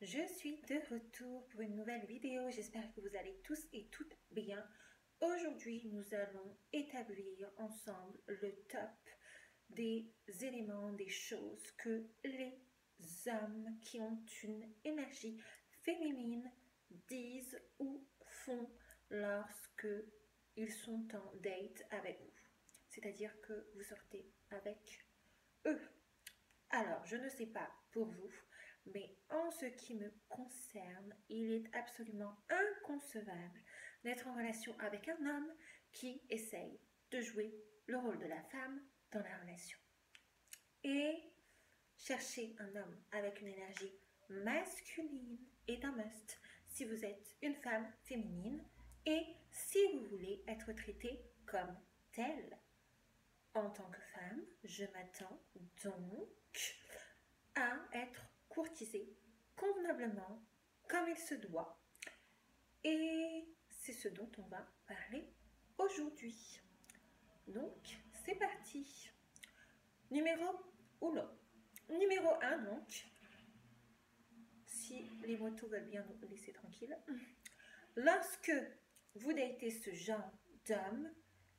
Je suis de retour pour une nouvelle vidéo. J'espère que vous allez tous et toutes bien. Aujourd'hui, nous allons établir ensemble le top des éléments, des choses que les hommes qui ont une énergie féminine disent ou font lorsque ils sont en date avec vous. C'est-à-dire que vous sortez avec eux. Alors, je ne sais pas pour vous, mais en ce qui me concerne, il est absolument inconcevable d'être en relation avec un homme qui essaye de jouer le rôle de la femme dans la relation. Et chercher un homme avec une énergie masculine est un must si vous êtes une femme féminine et si vous voulez être traitée comme telle. En tant que femme, je m'attends donc à être courtisée convenablement comme il se doit. Et c'est ce dont on va parler aujourd'hui. Donc, c'est parti. Numéro 1 donc, si les motos veulent bien nous laisser tranquilles. Lorsque vous datez ce genre d'homme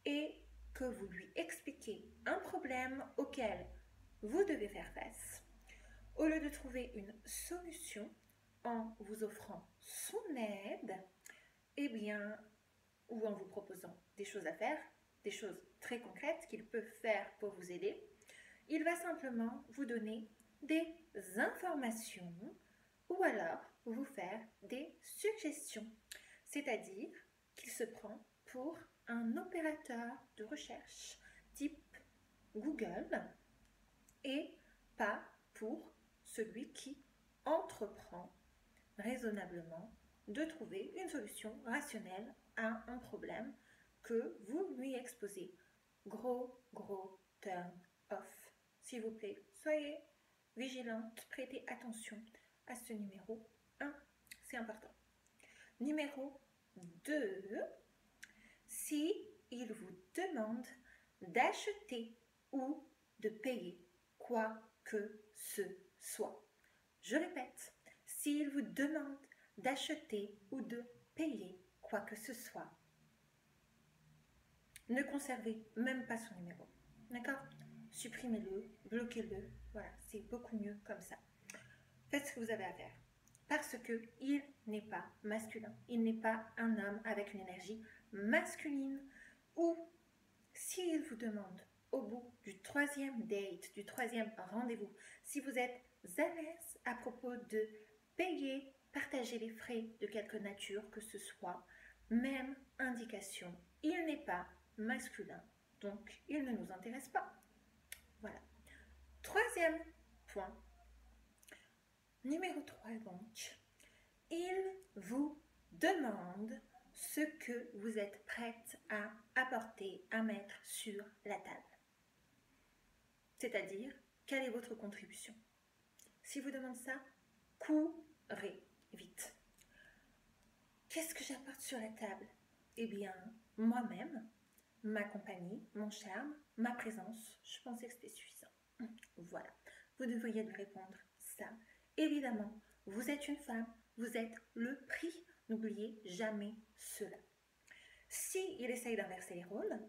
et que vous lui expliquez un problème auquel vous devez faire face, au lieu de trouver une solution en vous offrant son aide, eh bien, ou en vous proposant des choses à faire, des choses très concrètes qu'il peut faire pour vous aider, il va simplement vous donner des informations ou alors vous faire des suggestions. C'est-à-dire qu'il se prend pour un opérateur de recherche type Google et pas pour celui qui entreprend raisonnablement de trouver une solution rationnelle à un problème que vous lui exposez. Gros turn off. S'il vous plaît, soyez vigilante, prêtez attention à ce numéro 1, c'est important. Numéro 2, si il vous demande d'acheter ou de payer quoi que ce soit. Je répète, s'il vous demande d'acheter ou de payer quoi que ce soit, ne conservez même pas son numéro. D'accord? Supprimez-le, bloquez-le. Voilà, c'est beaucoup mieux comme ça. Faites ce que vous avez à faire. Parce qu'il n'est pas masculin. Il n'est pas un homme avec une énergie masculine. Ou s'il vous demande au bout du 3e date, du 3e rendez-vous, si vous êtes à l'aise à propos de payer, partager les frais de quelque nature que ce soit, même indication, il n'est pas masculin, donc il ne nous intéresse pas. Voilà. 3e point. Numéro 3 donc. Il vous demande ce que vous êtes prête à apporter, à mettre sur la table. C'est-à-dire, quelle est votre contribution? Si vous demande ça, courez vite. Qu'est-ce que j'apporte sur la table? Eh bien, moi-même, ma compagnie, mon charme, ma présence, je pensais que c'était suffisant. Voilà, vous devriez lui répondre ça. Évidemment, vous êtes une femme, vous êtes le prix. N'oubliez jamais cela. Si il essaye d'inverser les rôles,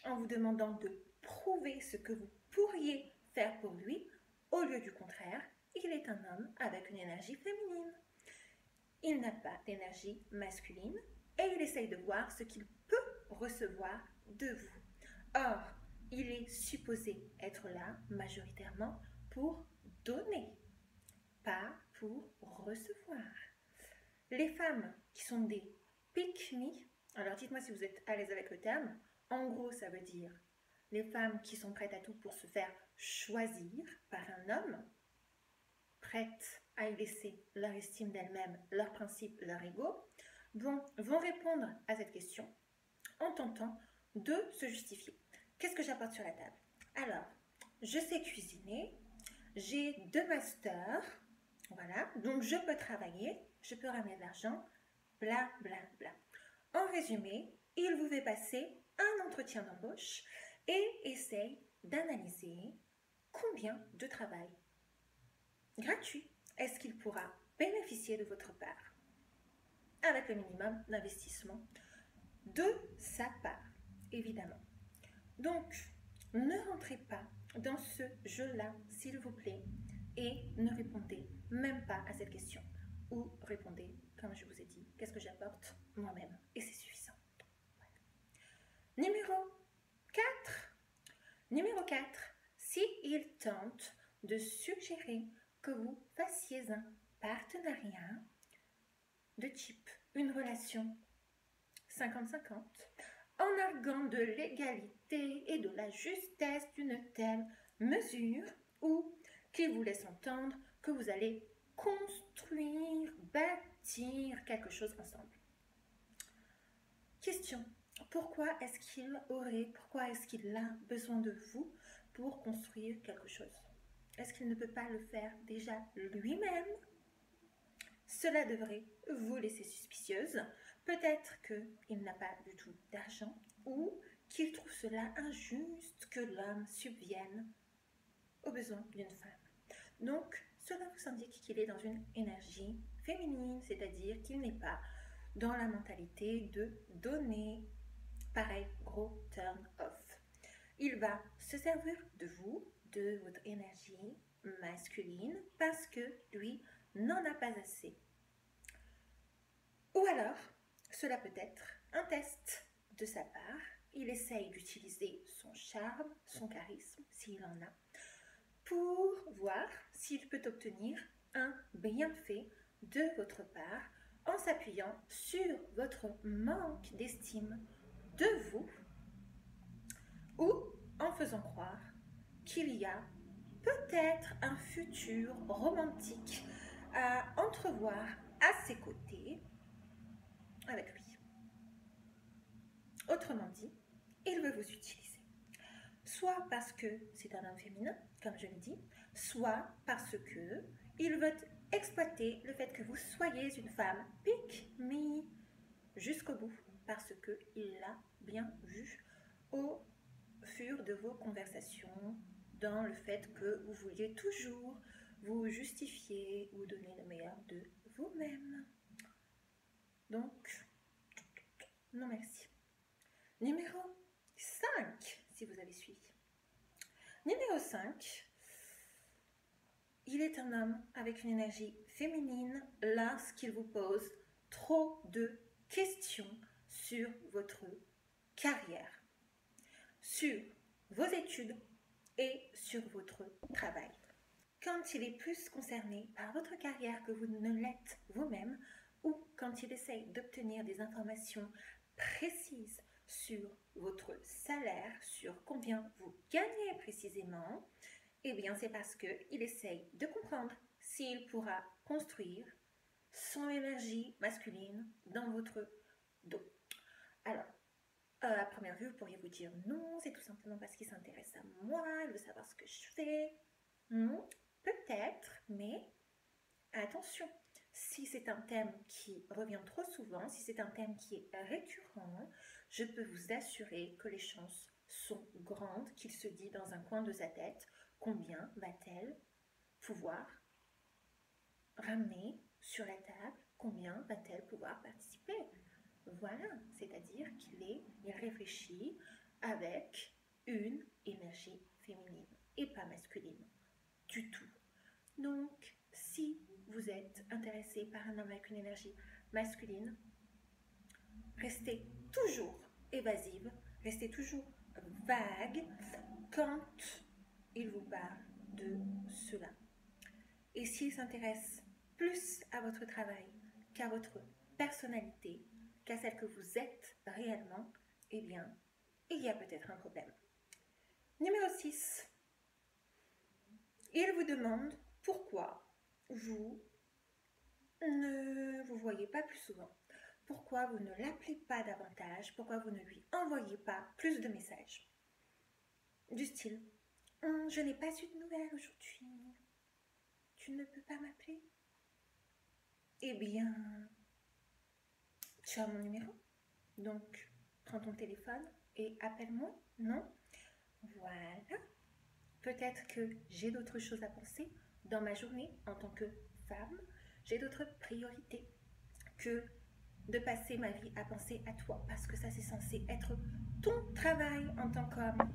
en vous demandant de prouver ce que vous pourriez faire pour lui, au lieu du contraire, il est un homme avec une énergie féminine. Il n'a pas d'énergie masculine et il essaye de voir ce qu'il peut recevoir de vous. Or, il est supposé être là majoritairement pour donner, pas pour recevoir. Les femmes qui sont des pick-me, alors dites-moi si vous êtes à l'aise avec le terme, en gros ça veut dire les femmes qui sont prêtes à tout pour se faire choisir par un homme, prêtes à y laisser leur estime d'elles-mêmes, leurs principes, leur ego, vont répondre à cette question en tentant de se justifier. Qu'est-ce que j'apporte sur la table? Alors, je sais cuisiner, j'ai 2 masters, voilà, donc je peux travailler, je peux ramener de l'argent, bla bla bla. En résumé, il vous fait passer un entretien d'embauche et essaye d'analyser combien de travail gratuit est-ce qu'il pourra bénéficier financier de votre part, avec le minimum d'investissement de sa part, évidemment. Donc, ne rentrez pas dans ce jeu-là, s'il vous plaît, et ne répondez même pas à cette question. Ou répondez, comme je vous ai dit, qu'est-ce que j'apporte moi-même, et c'est suffisant. Numéro 4. Numéro 4. S'il tente de suggérer que vous fassiez un partenariat de type une relation 50-50, en arguant de l'égalité et de la justesse d'une telle mesure, ou qu'il vous laisse entendre que vous allez construire, bâtir quelque chose ensemble. Question. Pourquoi est-ce qu'il a besoin de vous pour construire quelque chose? Est-ce qu'il ne peut pas le faire déjà lui-même? Cela devrait vous laisser suspicieuse. Peut-être qu'il n'a pas du tout d'argent ou qu'il trouve cela injuste que l'homme subvienne aux besoins d'une femme. Donc, cela vous indique qu'il est dans une énergie féminine, c'est-à-dire qu'il n'est pas dans la mentalité de donner. Pareil, gros turn off. Il va se servir de vous, de votre énergie masculine, parce que lui n'en a pas assez. Ou alors, cela peut être un test de sa part. Il essaye d'utiliser son charme, son charisme, s'il en a, pour voir s'il peut obtenir un bienfait de votre part en s'appuyant sur votre manque d'estime de vous ou en faisant croire qu'il y a peut-être un futur romantique à entrevoir à ses côtés avec lui. Autrement dit, il veut vous utiliser. Soit parce que c'est un homme féminin, comme je l'ai dit, soit parce que il veut exploiter le fait que vous soyez une femme pick me jusqu'au bout, parce qu'il l'a bien vu au fur de vos conversations, dans le fait que vous vouliez toujours vous justifier ou donner le meilleur de vous-même. Donc, non merci. Numéro 5, si vous avez suivi. Numéro 5, il est un homme avec une énergie féminine lorsqu'il vous pose trop de questions sur votre carrière, sur vos études et sur votre travail. Quand il est plus concerné par votre carrière que vous ne l'êtes vous-même, ou quand il essaye d'obtenir des informations précises sur votre salaire, sur combien vous gagnez précisément, eh bien c'est parce qu'il essaye de comprendre s'il pourra construire son énergie masculine dans votre dos. Alors, à première vue, vous pourriez vous dire non, c'est tout simplement parce qu'il s'intéresse à moi, il veut savoir ce que je fais. Peut-être, mais attention, si c'est un thème qui revient trop souvent, si c'est un thème qui est récurrent, je peux vous assurer que les chances sont grandes qu'il se dit dans un coin de sa tête combien va-t-elle pouvoir ramener sur la table, combien va-t-elle pouvoir participer. Voilà, c'est-à-dire qu'il réfléchit avec une énergie féminine et pas masculine du tout. Donc, si vous êtes intéressé par un homme avec une énergie masculine, restez toujours évasive, restez toujours vague quand il vous parle de cela. Et s'il s'intéresse plus à votre travail qu'à votre personnalité, qu'à celle que vous êtes réellement, eh bien, il y a peut-être un problème. Numéro 6. Il vous demande pourquoi vous ne vous voyez pas plus souvent. Pourquoi vous ne l'appelez pas davantage? Pourquoi vous ne lui envoyez pas plus de messages? Du style, je n'ai pas eu de nouvelles aujourd'hui. Tu ne peux pas m'appeler? Eh bien, tu as mon numéro. Donc, prends ton téléphone et appelle-moi, non? Voilà. Peut-être que j'ai d'autres choses à penser dans ma journée en tant que femme. j'ai d'autres priorités que de passer ma vie à penser à toi, parce que ça c'est censé être ton travail en tant qu'homme.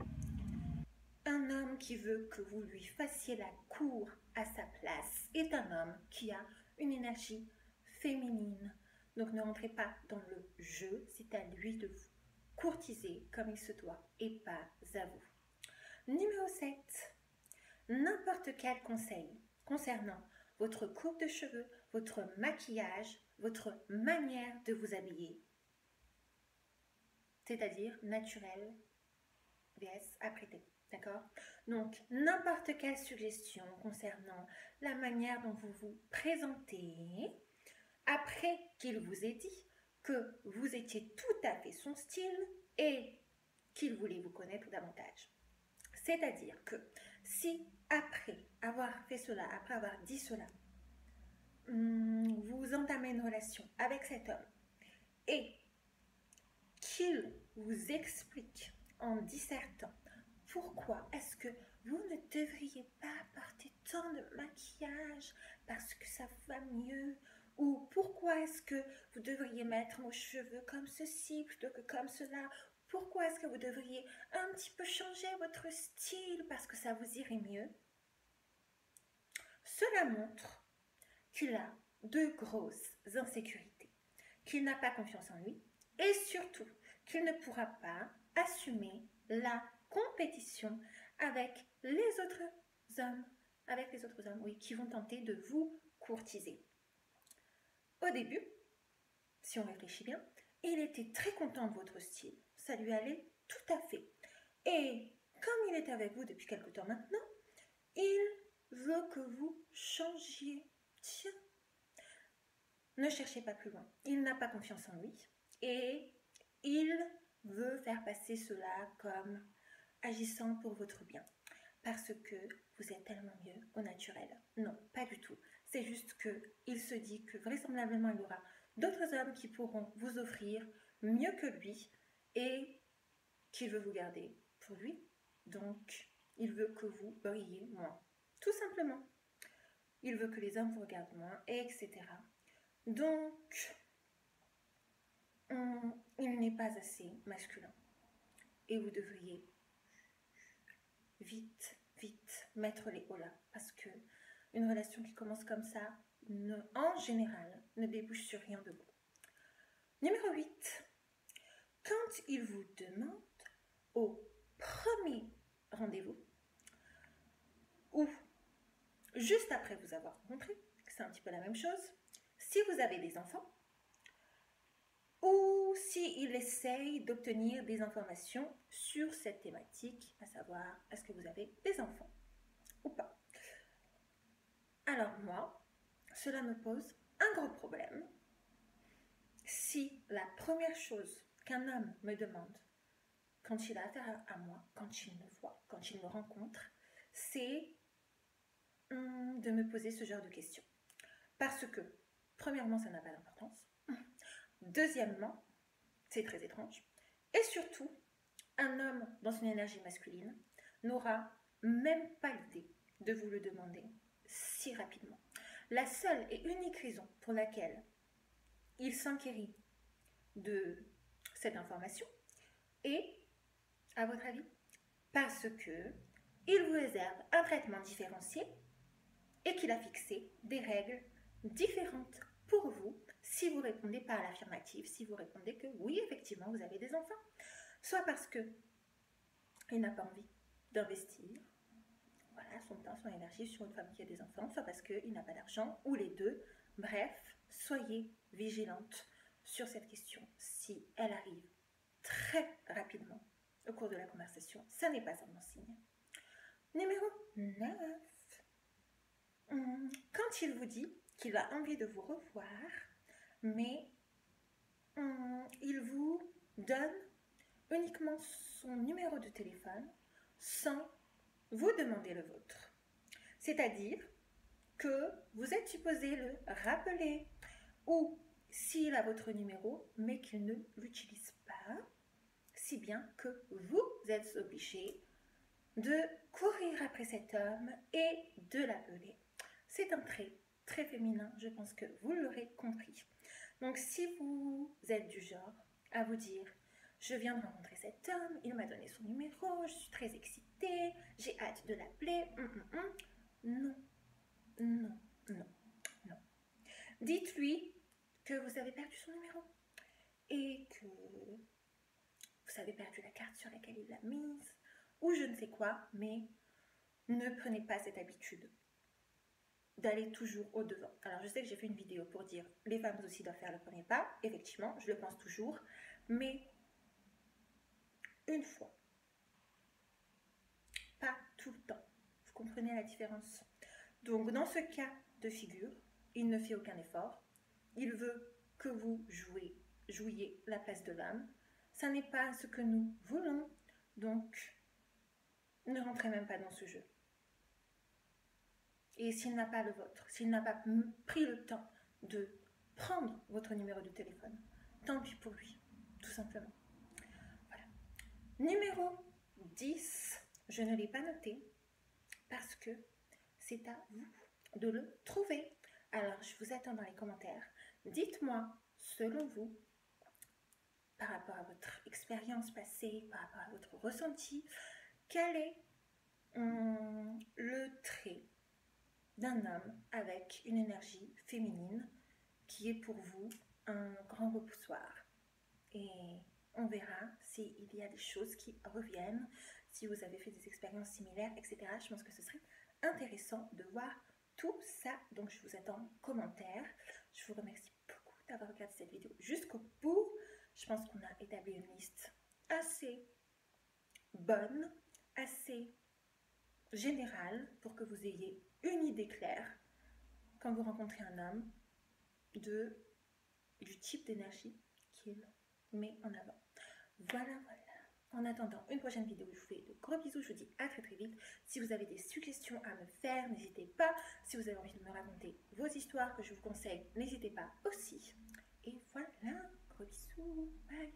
Un homme qui veut que vous lui fassiez la cour à sa place est un homme qui a une énergie féminine. Donc ne rentrez pas dans le jeu, c'est à lui de vous courtiser comme il se doit et pas à vous. Numéro 7. N'importe quel conseil concernant votre coupe de cheveux, votre maquillage, votre manière de vous habiller, c'est-à-dire naturel vs apprêté. D'accord? Donc, n'importe quelle suggestion concernant la manière dont vous vous présentez, après qu'il vous ait dit que vous étiez tout à fait son style et qu'il voulait vous connaître davantage. C'est-à-dire que si après avoir fait cela, après avoir dit cela, vous entamez une relation avec cet homme et qu'il vous explique en dissertant pourquoi est-ce que vous ne devriez pas porter tant de maquillage parce que ça va mieux, ou pourquoi est-ce que vous devriez mettre vos cheveux comme ceci plutôt que comme cela, pourquoi est-ce que vous devriez un petit peu changer votre style parce que ça vous irait mieux. Cela montre qu'il a de grosses insécurités, qu'il n'a pas confiance en lui et surtout qu'il ne pourra pas assumer la compétition avec les autres hommes, oui, qui vont tenter de vous courtiser. Au début, si on réfléchit bien, il était très content de votre style, ça lui allait tout à fait. Et comme il est avec vous depuis quelque temps maintenant, il veut que vous changiez. Tiens, ne cherchez pas plus loin. Il n'a pas confiance en lui et il veut faire passer cela comme agissant pour votre bien. Parce que vous êtes tellement mieux au naturel. Non, pas du tout. C'est juste qu'il se dit que vraisemblablement il y aura d'autres hommes qui pourront vous offrir mieux que lui et qu'il veut vous garder pour lui. Donc, il veut que vous brillez moins. Tout simplement. Il veut que les hommes vous regardent moins, etc. Donc, il n'est pas assez masculin. Et vous devriez vite mettre les hauts là. Parce que une relation qui commence comme ça, en général, ne débouche sur rien de beau. Numéro 8. Quand il vous demande au premier rendez-vous, ou juste après vous avoir rencontré, c'est un petit peu la même chose, si vous avez des enfants, ou s'il essaye d'obtenir des informations sur cette thématique, à savoir, est-ce que vous avez des enfants ou pas. Alors moi, cela me pose un gros problème si la première chose qu'un homme me demande quand il a affaire à moi, quand il me voit, quand il me rencontre, c'est de me poser ce genre de questions. Parce que, premièrement, ça n'a pas d'importance. Deuxièmement, c'est très étrange. Et surtout, un homme dans son énergie masculine n'aura même pas l'idée de vous le demander si rapidement. La seule et unique raison pour laquelle il s'enquérit de cette information est, à votre avis, parce que il vous réserve un traitement différencié et qu'il a fixé des règles différentes pour vous si vous répondez pas à l'affirmative, si vous répondez que oui, effectivement, vous avez des enfants. Soit parce que il n'a pas envie d'investir son temps, son énergie sur une femme qui a des enfants, soit parce qu'il n'a pas d'argent, ou les deux. Bref, soyez vigilante sur cette question. Si elle arrive très rapidement au cours de la conversation, ça n'est pas un bon signe. Numéro 9. Quand il vous dit qu'il a envie de vous revoir, mais il vous donne uniquement son numéro de téléphone sans vous demander le vôtre. C'est-à-dire que vous êtes supposé le rappeler ou s'il a votre numéro mais qu'il ne l'utilise pas, si bien que vous êtes obligé de courir après cet homme et de l'appeler. C'est un trait très féminin, je pense que vous l'aurez compris. Donc si vous êtes du genre à vous dire, je viens de rencontrer cet homme, il m'a donné son numéro, je suis très excitée, j'ai hâte de l'appeler, non, non, non, non. Dites-lui que vous avez perdu son numéro et que vous avez perdu la carte sur laquelle il l'a mise, ou je ne sais quoi, mais ne prenez pas cette habitude d'aller toujours au devant. Alors je sais que j'ai fait une vidéo pour dire les femmes aussi doivent faire le premier pas, effectivement, je le pense toujours, mais une fois, pas tout le temps. Vous comprenez la différence? Donc dans ce cas de figure, il ne fait aucun effort, il veut que vous jouiez la place de l'homme. Ça n'est pas ce que nous voulons, donc ne rentrez même pas dans ce jeu. Et s'il n'a pas le vôtre, s'il n'a pas pris le temps de prendre votre numéro de téléphone, tant pis pour lui, tout simplement. Voilà. Numéro 10, je ne l'ai pas noté parce que c'est à vous de le trouver. Alors, je vous attends dans les commentaires. Dites-moi, selon vous, par rapport à votre expérience passée, par rapport à votre ressenti, quel est le trait d'un homme avec une énergie féminine qui est pour vous un grand repoussoir. Et on verra s'il y a des choses qui reviennent, si vous avez fait des expériences similaires, etc. Je pense que ce serait intéressant de voir tout ça. Donc je vous attends en commentaire. Je vous remercie beaucoup d'avoir regardé cette vidéo jusqu'au bout. Je pense qu'on a établi une liste assez bonne, assez générale pour que vous ayez une idée claire quand vous rencontrez un homme du type d'énergie qu'il met en avant. Voilà. En attendant une prochaine vidéo, je vous fais de gros bisous. Je vous dis à très vite. Si vous avez des suggestions à me faire, n'hésitez pas. Si vous avez envie de me raconter vos histoires que je vous conseille, n'hésitez pas aussi. Et voilà, gros bisous. Bye.